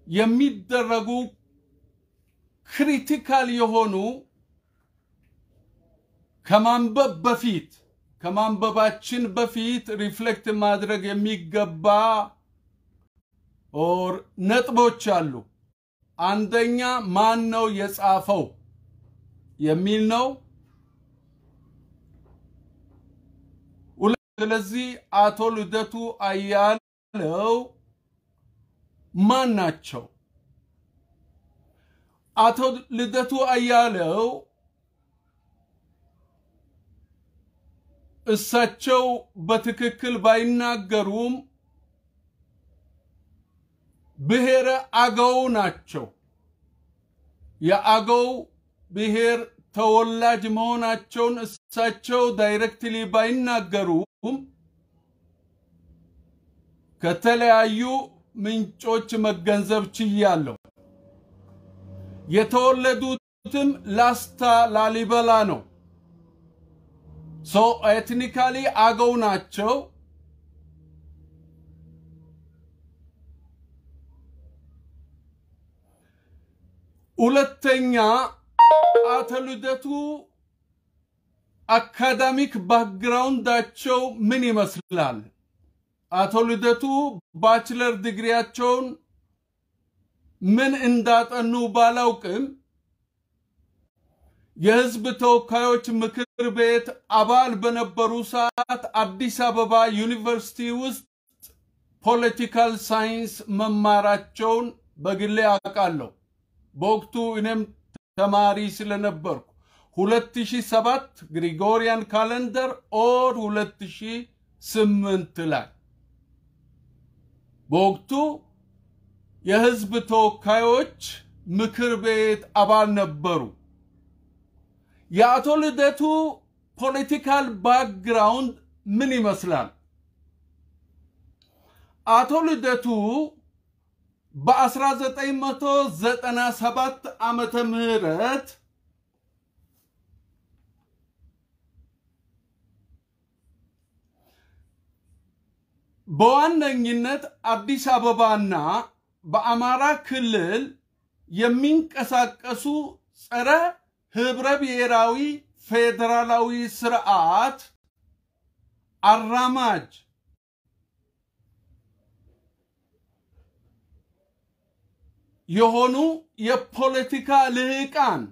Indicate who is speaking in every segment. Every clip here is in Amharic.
Speaker 1: የሚደረጉ ክሪቲካል የሆኑ ከማንበባችን በፊት ሪፍሌክት ማድረግ የሚገባ ኦር ነጥቦች አሉ አንደኛ ማን ነው የጻፈው የሚል ነው ስለዚህ አቶ ልደቱ አያሌው ማን ናቸው አቶ ልደቱ አያሌው እሳቸው በትክክል ባይናገሩም ብሔር አገው ናቸው የአገው ብሔር ተወላጅ መሆናቸውን እሳቸው ዳይሬክትሊ ባይናገሩም ከተለያዩ ምንጮች መገንዘብ ችያለሁ የተወለዱትም ላስታ ላሊበላ ነው so ethnically አገው ናቸው ሁለተኛ አቶ ልደቱ አካዳሚክ ባክግራውንዳቸው ምን ይመስላል አቶ ልደቱ ባችለር ዲግሪያቸውን ምን እንዳጠኑ ባላውቅም የህዝብ ተወካዮች ምክር ቤት አባል በነበሩ ሰዓት አዲስ አበባ ዩኒቨርሲቲ ውስጥ ፖለቲካል ሳይንስ መማራቸውን በግሌ አውቃለሁ በወቅቱ እኔም ተማሪ ስለነበርኩ 2007 ግሪጎሪያን ካሌንደር ኦር 2008 ላይ በወቅቱ የህዝብ ተወካዮች ምክር ቤት አባል ነበሩ የአቶ ልደቱ ፖለቲካል ባክግራውንድ ምን ይመስላል አቶ ልደቱ በ1997 ዓመተ ምህረት በዋነኝነት አዲስ አበባና በአማራ ክልል የሚንቀሳቀሱ ጸረ ህብረ ብሔራዊ ፌደራላዊ ስርዓት አራማጅ የሆኑ የፖለቲካ ልህቃን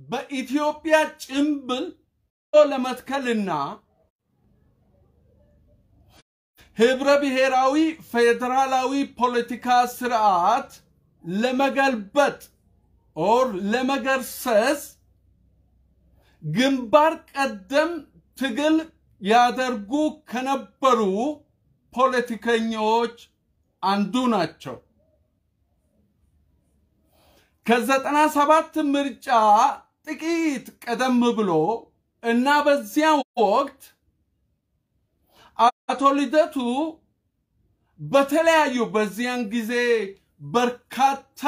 Speaker 1: በኢትዮጵያ ጭምብል ለመትከልና ህብረ ብሔራዊ ፌደራላዊ ፖለቲካ ስርዓት ለመገልበጥ ኦር ለመገርሰስ ግንባር ቀደም ትግል ያደርጉ ከነበሩ ፖለቲከኞች አንዱ ናቸው ከ97 ምርጫ ጥቂት ቀደም ብሎ እና በዚያ ወቅት አቶ ልደቱ በተለያዩ በዚያን ጊዜ በርካታ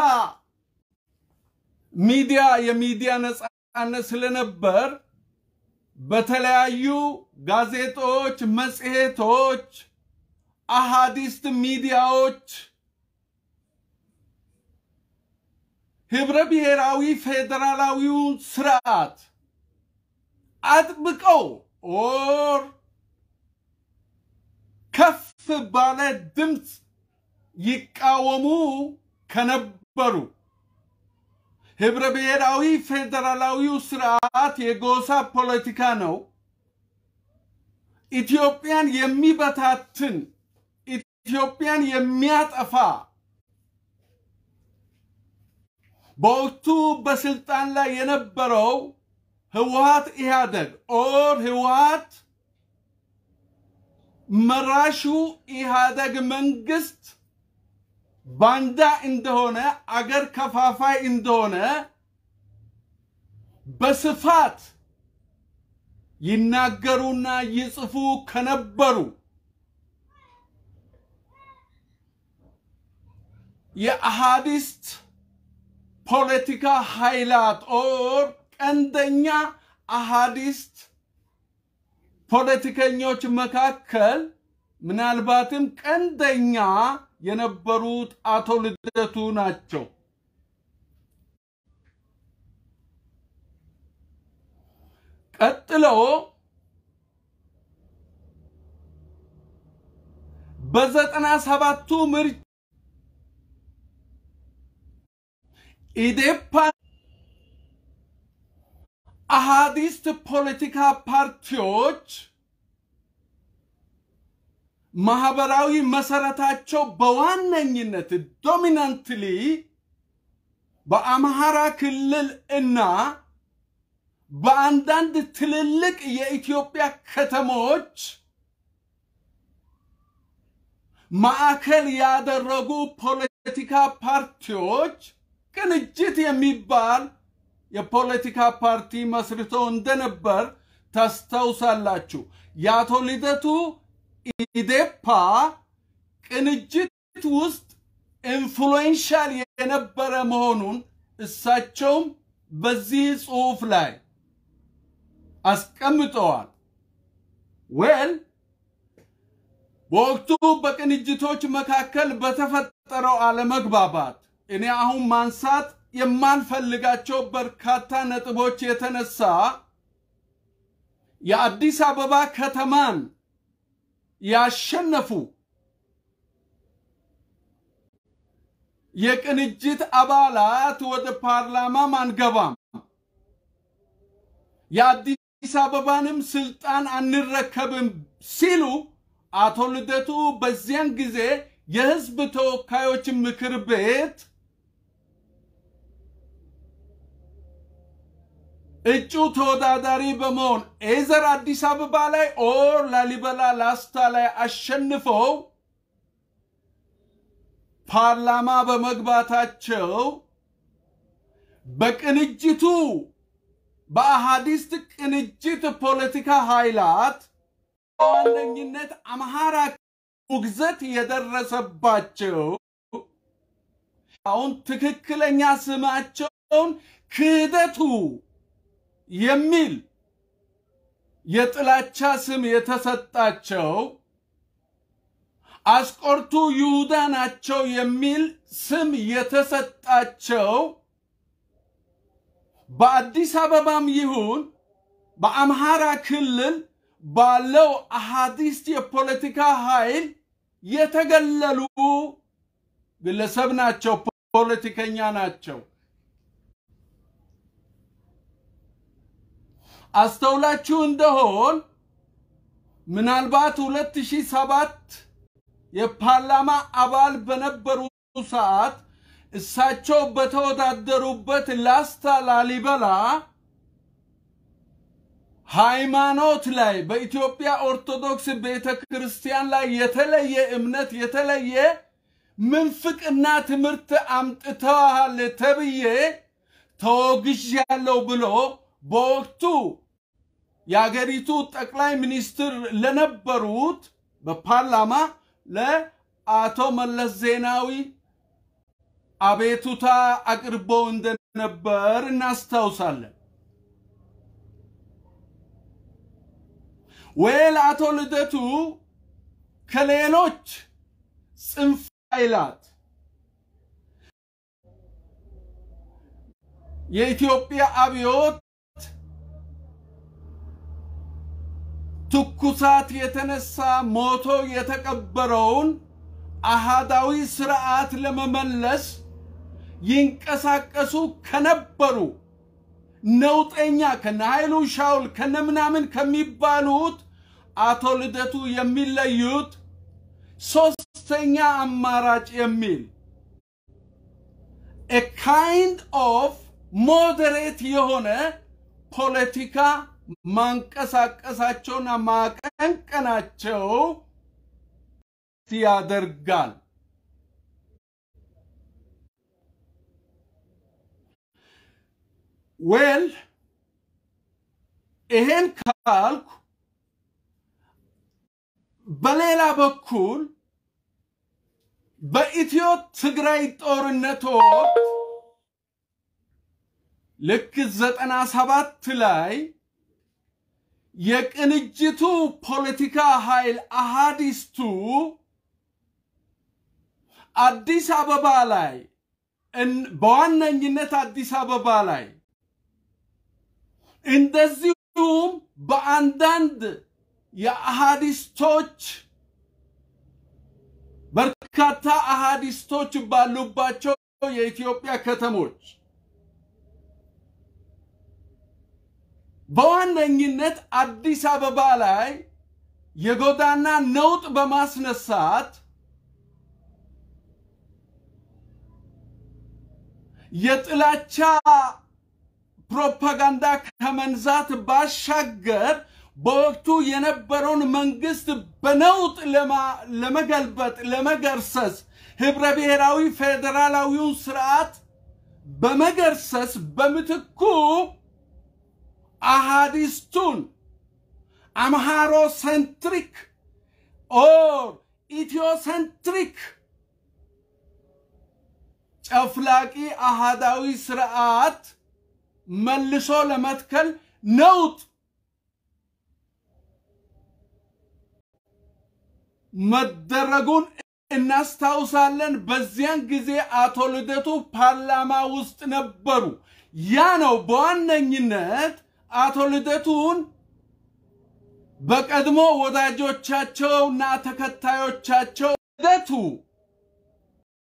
Speaker 1: የሚዲያ ነፃነት ስለነበር በተለያዩ ጋዜጦች መጽሔቶች አሃዲስት ሚዲያዎች ህብረ ብሔራዊ ፌደራላዊው ስርዓት አጥብቀው ኦር ከፍ ባለ ድምጽ ይቃወሙ ከነበሩ ህብረ ብሔራዊ ፌደራላዊው ስርዓት የጎሳ ፖለቲካ ነው ኢትዮጵያን የሚበታትን ኢትዮጵያን የሚያጠፋ በወቅቱ በስልጣን ላይ የነበረው ህወሓት ኢህአደግ ኦር ህወሓት መራሹ ኢህአደግ መንግስት ባንዳ እንደሆነ አገር ከፋፋይ እንደሆነ በስፋት ይናገሩና ይጽፉ ከነበሩ የአሃዲስት ፖለቲካ ኃይላት ኦር ቀንደኛ አሃዲስት ፖለቲከኞች መካከል ምናልባትም ቀንደኛ የነበሩት አቶ ልደቱ ናቸው ቀጥሎ በ97ቱ ምርጫ ኢዴፓ አሃዲስት ፖለቲካ ፓርቲዎች ማህበራዊ መሰረታቸው በዋነኝነት ዶሚናንትሊ በአማራ ክልል እና በአንዳንድ ትልልቅ የኢትዮጵያ ከተሞች ማዕከል ያደረጉ ፖለቲካ ፓርቲዎች ቅንጅት የሚባል የፖለቲካ ፓርቲ መስርተው እንደነበር ታስታውሳላችሁ ያቶ ልደቱ ኢዴፓ ቅንጅት ውስጥ ኢንፍሉዌንሻል የነበረ መሆኑን እሳቸው በዚህ ጽሑፍ ላይ አስቀምጠዋል ወል ወቅቱ በቅንጅቶች መካከል በተፈጠረው አለመግባባት እኔ አሁን ማንሳት የማንፈልጋቸው በርካታ ነጥቦች የተነሳ የአዲስ አበባ ከተማን ያሸነፉ የቅንጅት አባላት ወደ ፓርላማ ማንገባም የአዲስ አበባንም ስልጣን አንረከብም ሲሉ አቶ ልደቱ በዚያን ጊዜ የህዝብ ተወካዮች ምክር ቤት እጩ ተወዳዳሪ በመሆን ኤዘር አዲስ አበባ ላይ ኦር ላሊበላ ላስታ ላይ አሸንፈው ፓርላማ በመግባታቸው በቅንጅቱ በአሃዲስት ቅንጅት ፖለቲካ ኃይላት ዋነኝነት አማራ ውግዘት የደረሰባቸው አሁን ትክክለኛ ስማቸውን ክህደቱ የሚል የጥላቻ ስም የተሰጣቸው አስቆርቱ ይሁዳ ናቸው የሚል ስም የተሰጣቸው በአዲስ አበባም ይሁን በአማራ ክልል ባለው አሃዲስት የፖለቲካ ኃይል የተገለሉ ግለሰብ ናቸው ፖለቲከኛ ናቸው አስተውላችሁ እንደሆን ምናልባት 2007 የፓርላማ አባል በነበሩ ሰዓት እሳቸው በተወዳደሩበት ላስታ ላሊበላ ሃይማኖት ላይ በኢትዮጵያ ኦርቶዶክስ ቤተክርስቲያን ላይ የተለየ እምነት የተለየ ምንፍቅና ትምህርት አምጥተዋል ተብዬ ተወግዣለሁ ብሎ በወቅቱ የአገሪቱ ጠቅላይ ሚኒስትር ለነበሩት በፓርላማ ለአቶ መለስ ዜናዊ አቤቱታ አቅርበው እንደነበር እናስታውሳለን ወይል አቶ ልደቱ ከሌሎች ጽንፍ ኃይላት የኢትዮጵያ አብዮት ትኩሳት የተነሳ ሞቶ የተቀበረውን አሃዳዊ ስርዓት ለመመለስ ይንቀሳቀሱ ከነበሩ ነውጠኛ ከናይሉ ሻውል ከነምናምን ከሚባሉት አቶ ልደቱ የሚለዩት ሶስተኛ አማራጭ የሚል a kind of moderate የሆነ ፖለቲካ ማንቀሳቀሳቸውና ማቀንቀናቸው ያደርጋል well ይሄን ካልኩ በሌላ በኩል በኢትዮ ትግራይ ጦርነት ወቅት ልክ 97 ላይ የቅንጅቱ ፖለቲካ ኃይል አሃዲስቱ አዲስ አበባ ላይ በዋነኝነት አዲስ አበባ ላይ እንደዚሁም በአንዳንድ የአሃዲስቶች በርካታ አሃዲስቶች ባሉባቸው የኢትዮጵያ ከተሞች በዋነኝነት አዲስ አበባ ላይ የጎዳና ነውጥ በማስነሳት የጥላቻ ፕሮፓጋንዳ ከመንዛት ባሻገር በወቅቱ የነበረውን መንግስት በነውጥ ለመገልበጥ ለመገርሰስ ህብረ ብሔራዊ ፌደራላዊውን ስርዓት በመገርሰስ በምትኩ አሃዲስቱን አምሃሮ ሴንትሪክ ኦር ኢትዮ ሴንትሪክ ጨፍላቂ አሃዳዊ ስርዓት መልሶ ለመትከል ነውጥ መደረጉን እናስታውሳለን በዚያን ጊዜ አቶ ልደቱ ፓርላማ ውስጥ ነበሩ ያ ነው በዋነኝነት አቶ ልደቱን በቀድሞ ወዳጆቻቸውና ተከታዮቻቸው ልደቱ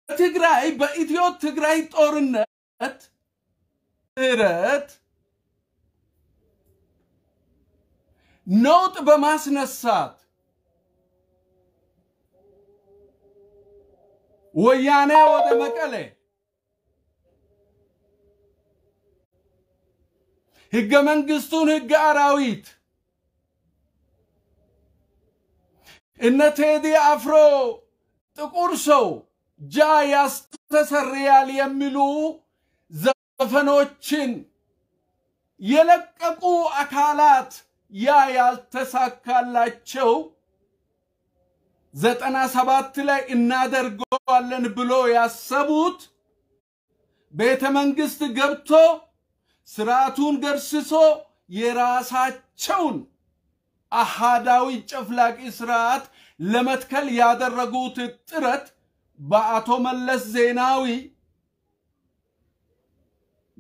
Speaker 1: ትግራይ በኢትዮ ትግራይ ጦርነት እረት ነውጥ በማስነሳት ወያኔ ወደ መቀሌ ህገ መንግስቱን ህገ አራዊት እነ ቴዲ አፍሮ ጥቁር ሰው ጃ ያስተሰርያል የሚሉ ዘፈኖችን የለቀቁ አካላት ያ ያልተሳካላቸው 97 ላይ እናደርገዋለን ብሎ ያሰቡት ቤተ መንግስት ገብቶ ስርዓቱን ገርስሶ የራሳቸውን አሃዳዊ ጨፍላቂ ስርዓት ለመትከል ያደረጉት ጥረት በአቶ መለስ ዜናዊ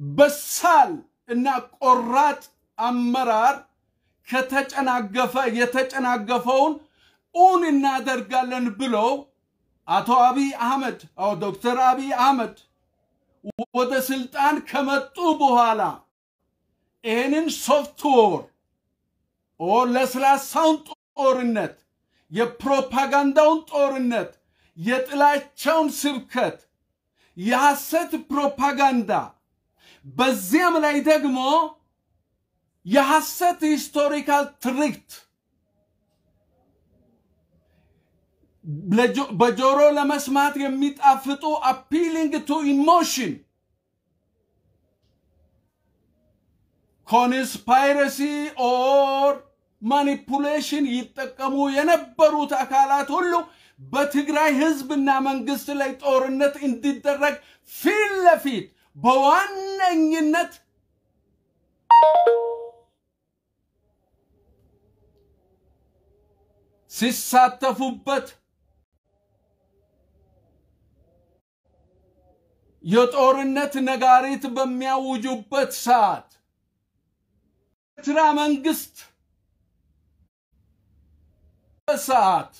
Speaker 1: በሳል እና ቆራጥ አመራር የተጨናገፈውን ኡን እናደርጋለን ብሎ አቶ አብይ አህመድ ዶክተር አብይ አህመድ ወደ ስልጣን ከመጡ በኋላ ይህንን ሶፍትዌር ለስላሳውን ጦርነት የፕሮፓጋንዳውን ጦርነት የጥላቻውን ስብከት የሐሰት ፕሮፓጋንዳ በዚያም ላይ ደግሞ የሐሰት ሂስቶሪካል ትርክት በጆሮ ለመስማት የሚጣፍጡ appealing to emotion conspiracy or manipulation ይጠቀሙ የነበሩት አካላት ሁሉ በትግራይ ህዝብና መንግስት ላይ ጦርነት እንዲደረግ ፊት ለፊት በዋነኝነት ሲሳተፉበት የጦርነት ነጋሪት በሚያውጁበት ሰዓት ኤርትራ መንግስት በሰዓት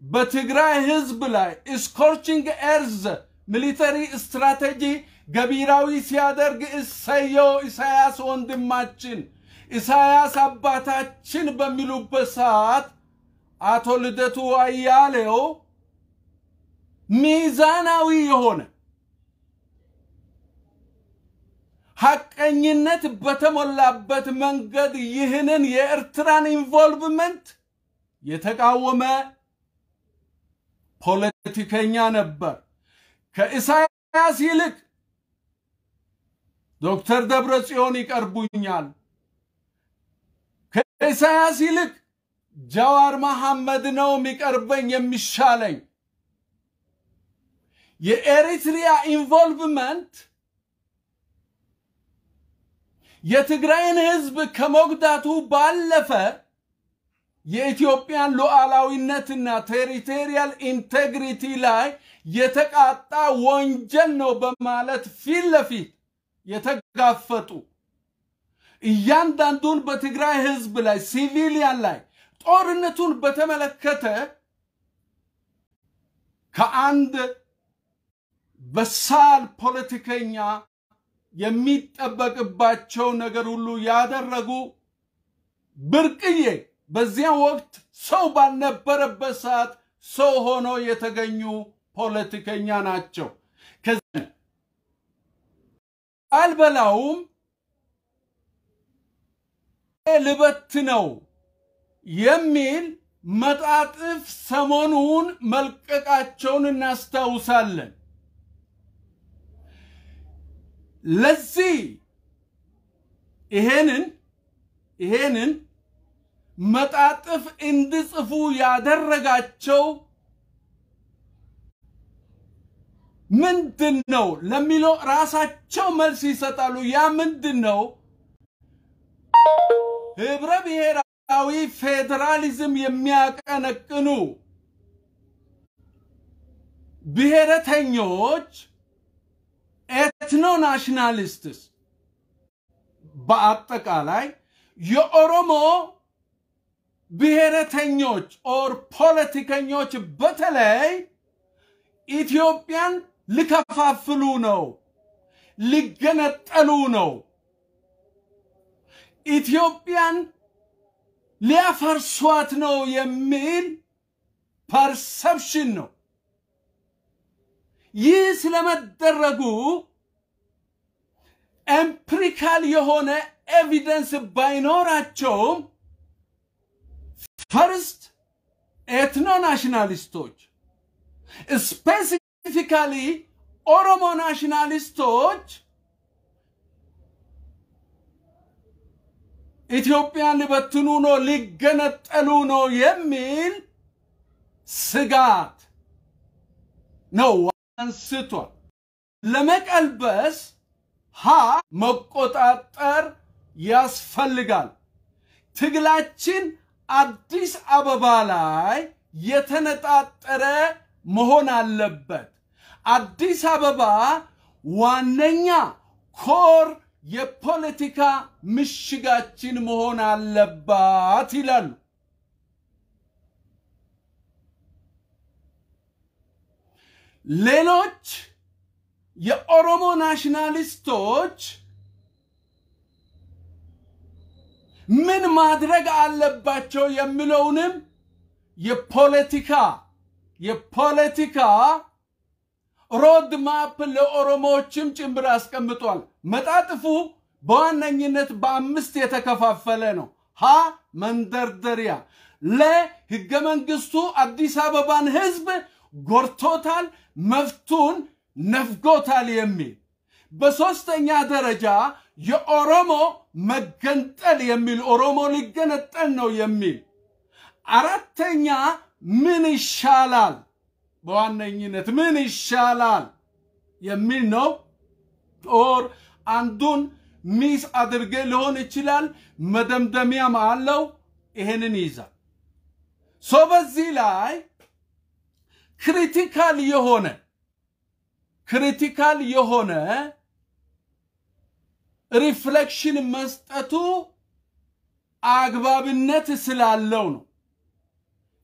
Speaker 1: በትግራይ ህዝብ ላይ ስኮርቺንግ ኤርዝ ሚሊተሪ ስትራቴጂ ገቢራዊ ሲያደርግ ኢሳያስ ወንድማችን ኢሳያስ አባታችን በሚሉበት ሰዓት አቶ ልደቱ አያሌው ሚዛናዊ የሆነ ሐቀኝነት በተሞላበት መንገድ ይህንን የኤርትራን ኢንቮልቭመንት የተቃወመ ፖለቲከኛ ነበር ከኢሳያስ ይልቅ ዶክተር ደብረጽዮን ይቀርቡኛል ከኢሳያስ ይልቅ ጃዋር መሐመድ ነው የሚቀርበኝ የሚሻለኝ የኤሪትሪያ ኢንቮልቭመንት የትግራይን ህዝብ ከመጉዳቱ ባለፈ የኢትዮጵያን ሉዓላዊነትና ቴሪቶሪያል ኢንቴግሪቲ ላይ የተቃጣ ወንጀል ነው በማለት ፊት ለፊት የተጋፈጡ እያንዳንዱን በትግራይ ህዝብ ላይ ሲቪሊያን ላይ ጦርነቱን በተመለከተ ከአንድ በሳል ፖለቲከኛ የሚጠበቅባቸው ነገር ሁሉ ያደረጉ ብርቅዬ በዚያ ወቅት ሰው ባልነበረበት ሰዓት ሰው ሆኖ የተገኙ ፖለቲከኛ ናቸው ከዚህ አልበላውም ልበት ነው የሚል መጣጥፍ ሰሞኑን መልቀቃቸውን እናስታውሳለን ለዚህ ይሄንን መጣጥፍ እንድጽፉ ያደረጋቸው ምንድነው ለሚለው ራሳቸው መልስ ይሰጣሉ ያ ምንድነው ህብረ ብሔራዊ ፌደራሊዝም የሚያቀነቅኑ ብሔረተኞች ኤትኖ ናሽናሊስትስ በአጠቃላይ የኦሮሞ ብሔረተኞች ኦር ፖለቲከኞች በተለይ ኢትዮጵያን ሊከፋፍሉ ነው ሊገነጠሉ ነው ኢትዮጵያን ሊያፈርሷት ነው የሚል ፐርሰፕሽን ነው ይህ ስለመደረጉ ኤምፒሪካል የሆነ ኤቪደንስ ባይኖራቸውም ፈርስት ኤትኖ ናሽናሊስቶች ስፔሲፊካሊ ኦሮሞ ናሽናሊስቶች ኢትዮጵያን ሊበትኑ ነው ሊገነጠሉ ነው የሚል ስጋት ነው አንስቷል ለመቀልበስ መቆጣጠር ያስፈልጋል ትግላችን አዲስ አበባ ላይ የተነጣጠረ መሆን አለበት አዲስ አበባ ዋነኛ ኮር የፖለቲካ ምሽጋችን መሆን አለባት ይላሉ ሌሎች የኦሮሞ ናሽናሊስቶች ምን ማድረግ አለባቸው የሚለውንም የፖለቲካ ሮድ ማፕ ለኦሮሞዎችም ጭምር አስቀምጧል መጣጥፉ በዋነኝነት በአምስት የተከፋፈለ ነው መንደርደሪያ ለህገ መንግስቱ አዲስ አበባን ህዝብ ጎርቶታል መፍቱን ነፍጎታል የሚል በሶስተኛ ደረጃ የኦሮሞ መገንጠል የሚል ኦሮሞ ሊገነጠል ነው የሚል አራተኛ ምን ይሻላል በዋነኝነት ምን ይሻላል የሚል ነው ኦር አንዱን ሚስ አድርገ ሊሆን ይችላል መደምደሚያ አለው ይሄንን ይዛል በዚህ ላይ ክሪቲካል የሆነ ሪፍሌክሽን መስጠቱ አግባብነት ስላለው ነው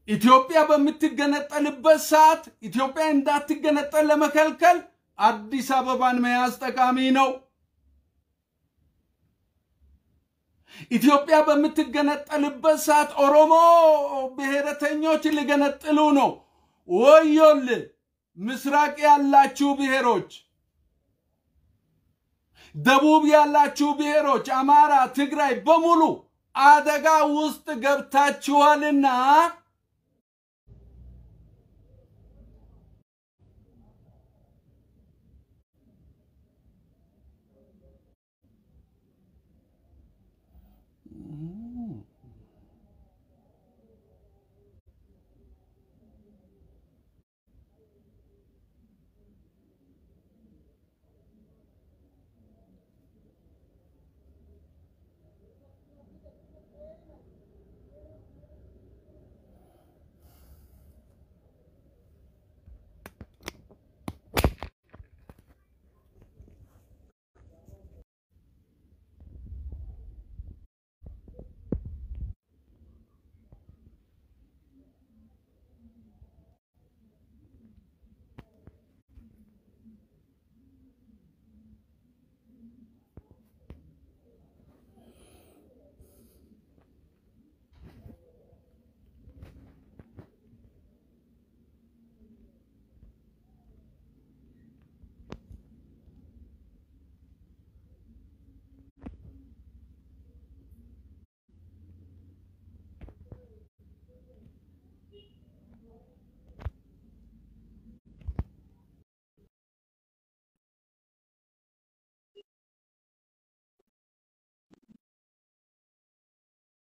Speaker 1: ኢትዮጵያ በምትገነጠልበት ሰዓት ኢትዮጵያ እንዳትገነጠል ለመከልከል አዲስ አበባን መያዝ ጠቃሚ ነው ኢትዮጵያ በምትገነጠልበት ሰዓት ኦሮሞ ብሔረተኞች ሊገነጥሉ ነው ወዮል ምስራቅ ያላችሁ ብሔሮች ደቡብ ያላችሁ ብሔሮች አማራ ትግራይ በሙሉ አደጋ ውስጥ ገብታችኋልና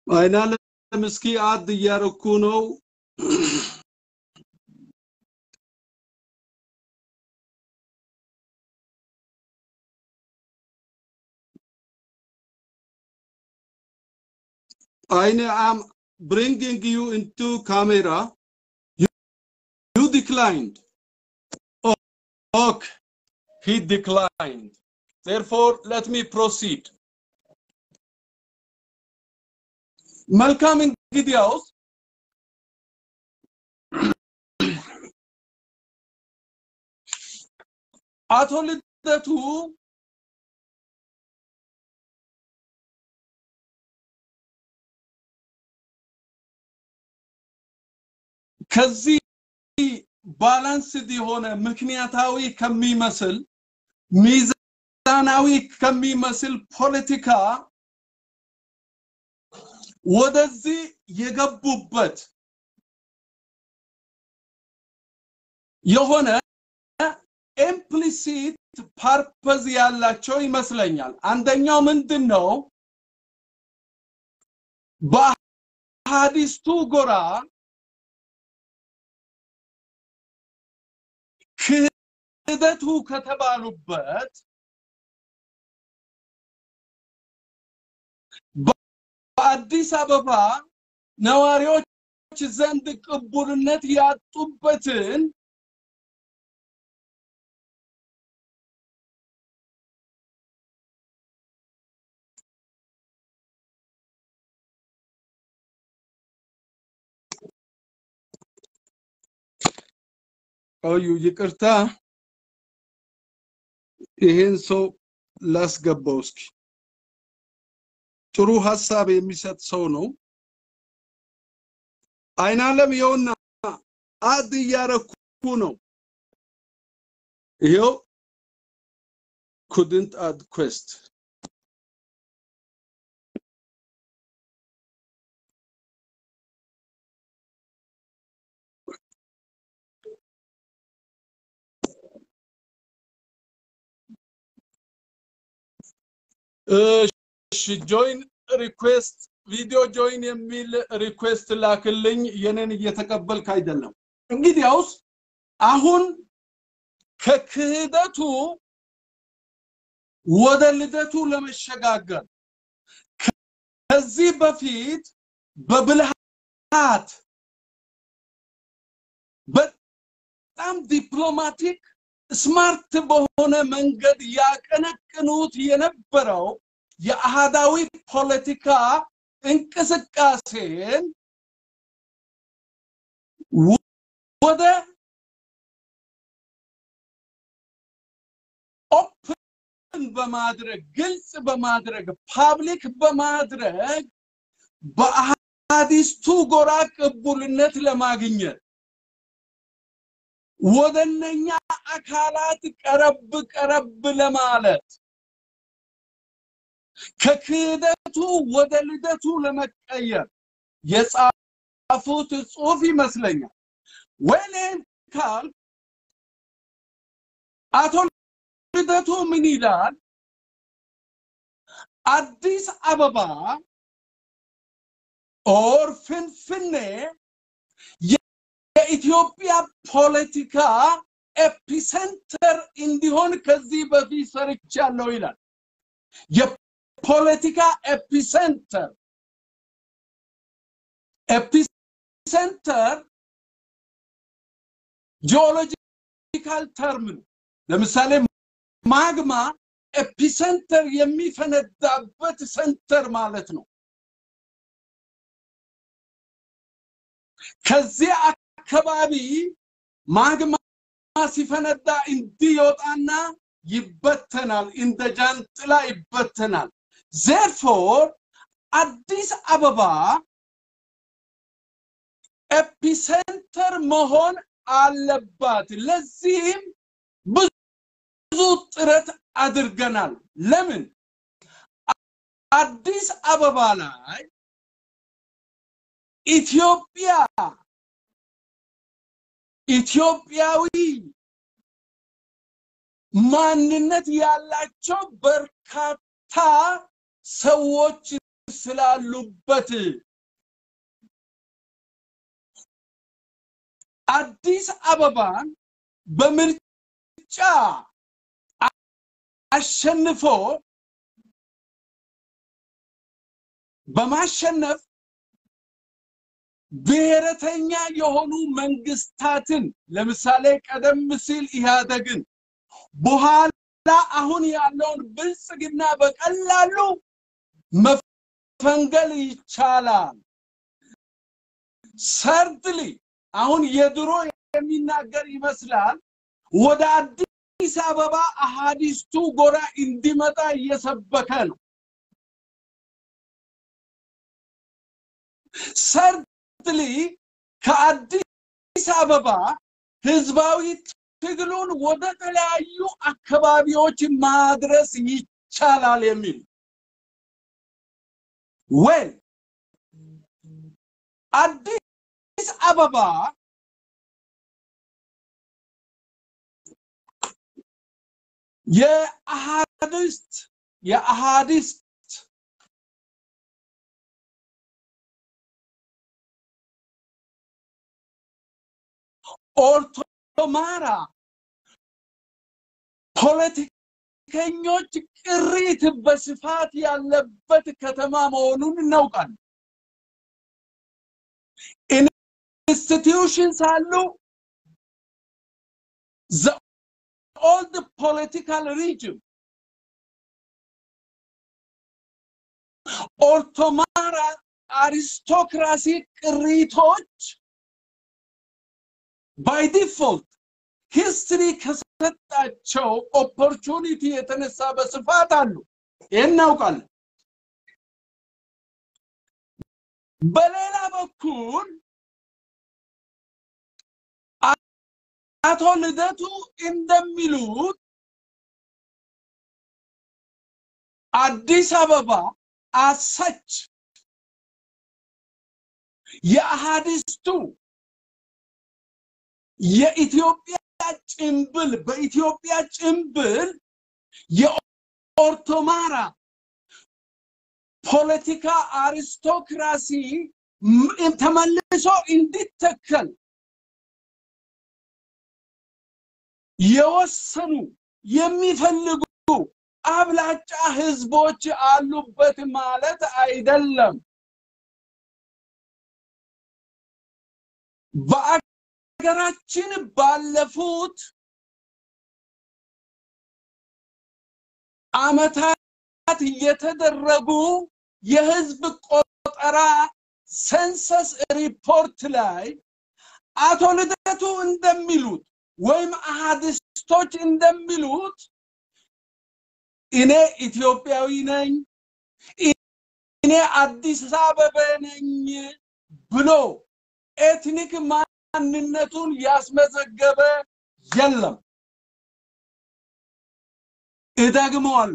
Speaker 1: አይና ለምስኪ አድ ያረኩ ነው I'm bringing you into camera. You declined. Oh, okay. He declined. Therefore, let me proceed. Malcolm in Gideos. Atoli the two. Kazi balance the hone ምክንያታዊ ከሚመስል ሚዛናዊ ከሚመስል ፖለቲካ ወደዚህ የገቡበት የሆነ implicit purpose ያላቸው ይመስለኛል አንደኛው ምንድነው በሐዲስቱ ጎራ ክህደቱ ከተባሉበት በአዲስ አበባ ነዋሪዎች ዘንድ ቅቡልነት ያጡበትን ይቅርታ ይሄን ሰው ላስገባው እስኪ ጥሩ ሐሳብ የሚሰጥ ሰው ነው አይናለም ይውና አድ ያረኩ ነው ይሄው couldn't add quest join request video join የሚል request ላክልኝ የኔን እየተቀበልክ አይደለም እንግዲያውስ አሁን ከክህደቱ ወደ ልደቱ ለመሸጋገር ከዚህ በፊት በብልሃት በጣም ዲፕሎማቲክ ስማርት በሆነ መንገድ ያቀነቅኑት የነበረው የአሃዳዊ ፖለቲካ እንቅስቃሴን ወደ ኦፕን በማድረግ ግልጽ በማድረግ ፓብሊክ በማድረግ በአሃዲስቱ ጎራ ቅቡልነት ለማግኘት ወደነኛ አካላት ቀረብ ለማለት ከክህደቱ ወደ ልደቱ ለመቀየር የጻፉት ጽሑፍ ይመስለኛል ወለን ካል አቶ ልደቱ ምን ይላል አዲስ አበባ ኦር ፍንፍኔ የኢትዮጵያ ፖለቲካ ኤፒሴንተር እንዲሆን ከዚህ በፊት ሰርቻለሁ ይላል የፖለቲካ ኤፒሴንተር ጂኦሎጂካል ተርም ለምሳሌ ማግማ ኤፒሴንተር የሚፈነዳበት ሴንተር ማለት ነው ከዚህ አካባቢ ማግማ ሲፈነዳ እንዲወጣና ይበተናል እንደ ጃንጥላ ይበተናል therefore አዲስ አበባ ኤፒሴንተር መሆን አለባት ለዚህም ብዙ ጥረት አድርገናል ለምን አዲስ አበባ ላይ ኢትዮጵያዊ ማንነት ያላቸው በርካታ ሰዎች ስላሉበት አዲስ አበባን በምርጫ አሸንፎ በማሸነፍ ብሔረተኛ የሆኑ መንግስታትን ለምሳሌ ቀደም ሲል ኢህአዴግን በኋላ አሁን ያለውን ብልጽግና በቀላሉ መፈንገል ይቻላል ሰርድሊ አሁን የድሮ የሚናገር ይመስላል ወደ አዲስ አበባ አሃዲስቱ ጎራ እንዲመጣ እየሰበከ ነው ሰርድሊ ከአዲስ አበባ ህዝባዊ ትግሉን ወደ ተለያዩ አካባቢዎች ማድረስ ይቻላል የሚል ወይ አዲስ አበባ የአሃዲስት ኦርቶማራ ፖለቲከኞች ቅሪት በስፋት ያለበት ከተማ መሆኑን እናውቃለን institutions አሉ the old political region ኦርቶማራ አሪስቶክራሲ ቅሪቶች by default history ከሰጣቸው opportunity የተነሳ በስፋት አሉ እናውቃለን በሌላ በኩል አቶ ልደቱ እንደሚሉት አዲስ አበባ አሰች የአሃዲስቱ የኢትዮጵያ ጭምብል በኢትዮጵያ ጭምብል የኦርቶማራ ፖለቲካ አሪስቶክራሲ ተመልሶ እንዲተከል የወሰኑ የሚፈልጉ አብላጫ ህዝቦች አሉበት ማለት አይደለም በአገራችን ባለፉት አመታት የተደረጉ የህዝብ ቆጠራ ሰንሰስ ሪፖርት ላይ አቶ ልደቱ እንደሚሉት ወይም አሃዲስቶች እንደሚሉት እኔ ኢትዮጵያዊ ነኝ እኔ አዲስ አበባ ነኝ ብሎ ኤትኒክ ማንነቱን ያስመዘገበ የለም እዳግመዋል